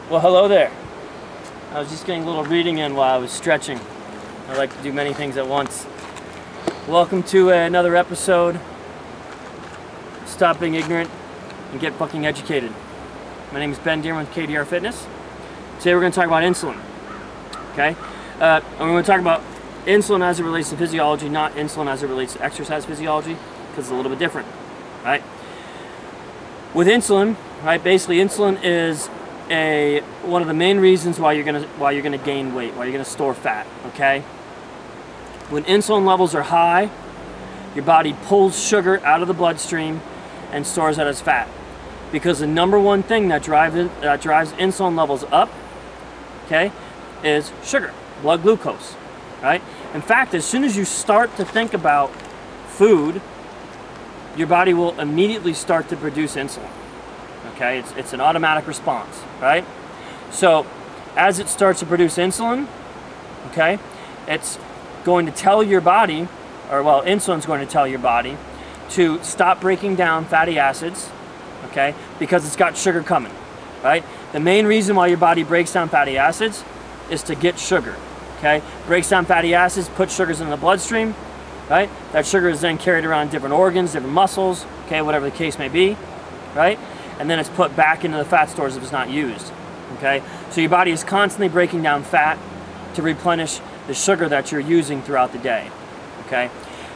Well, hello there. I was just getting a little reading in while I was stretching. I like to do many things at once. Welcome to another episode. Stop being ignorant and get fucking educated. My name is Dearman with KDR Fitness. Today we're going to talk about insulin. Okay? And we're going to talk about insulin as it relates to physiology, not insulin as it relates to exercise physiology, because it's a little bit different. Right? With insulin, right? Basically, insulin is one of the main reasons why you're gonna gain weight, why you're gonna store fat. Okay. When insulin levels are high, your body pulls sugar out of the bloodstream and stores it as fat, because the number one thing that drives insulin levels up, okay, is sugar, blood glucose. Right. In fact, as soon as you start to think about food, your body will immediately start to produce insulin. Okay, it's an automatic response, right? So as it starts to produce insulin, okay, it's going to tell your body, or well, insulin's going to tell your body to stop breaking down fatty acids, okay, because it's got sugar coming, right? The main reason why your body breaks down fatty acids is to get sugar, okay? Breaks down fatty acids, puts sugars in the bloodstream, right? That sugar is then carried around in different organs, different muscles, okay, whatever the case may be, right? And then it's put back into the fat stores if it's not used, okay? So your body is constantly breaking down fat to replenish the sugar that you're using throughout the day, okay?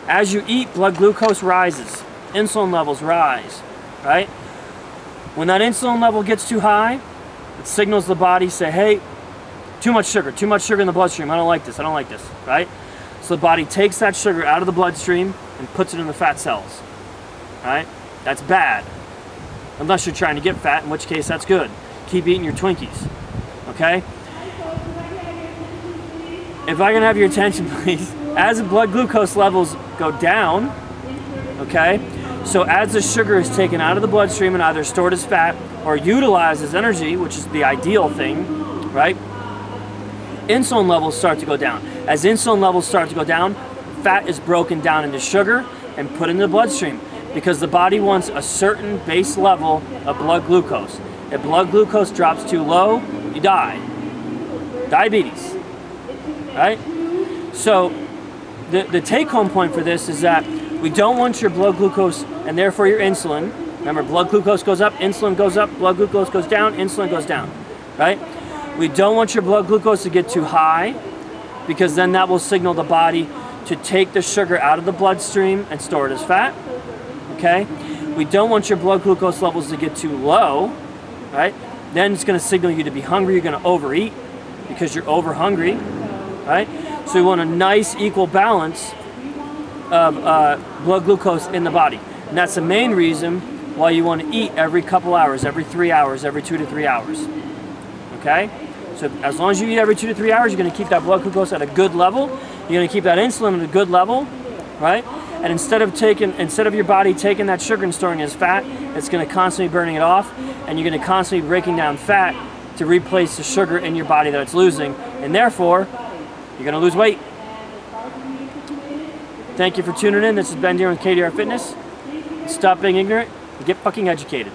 As you eat, blood glucose rises, insulin levels rise, right? When that insulin level gets too high, it signals the body, say, hey, too much sugar in the bloodstream, I don't like this, right? So the body takes that sugar out of the bloodstream and puts it in the fat cells, right? That's bad. Unless you're trying to get fat, in which case that's good. Keep eating your Twinkies, okay? If I can have your attention, please. As the blood glucose levels go down, okay? So as the sugar is taken out of the bloodstream and either stored as fat or utilized as energy, which is the ideal thing, right? Insulin levels start to go down. As insulin levels start to go down, fat is broken down into sugar and put into the bloodstream, because the body wants a certain base level of blood glucose. If blood glucose drops too low, you die. Diabetes, right? So the take-home point for this is that we don't want your blood glucose, and therefore your insulin. Remember, blood glucose goes up, insulin goes up, blood glucose goes down, insulin goes down, right? We don't want your blood glucose to get too high, because then that will signal the body to take the sugar out of the bloodstream and store it as fat. Okay? We don't want your blood glucose levels to get too low, right? Then it's going to signal you to be hungry. You're going to overeat because you're over hungry, right? So we want a nice equal balance of blood glucose in the body. And that's the main reason why you want to eat every couple hours, every 3 hours, every 2 to 3 hours. Okay? So as long as you eat every 2 to 3 hours, you're going to keep that blood glucose at a good level. You're going to keep that insulin at a good level, right? And instead of your body taking that sugar and storing it as fat, it's going to constantly burning it off, and you're going to constantly breaking down fat to replace the sugar in your body that it's losing, and therefore, you're going to lose weight. Thank you for tuning in. This is Dearman with KDR Fitness. Stop being ignorant and get fucking educated.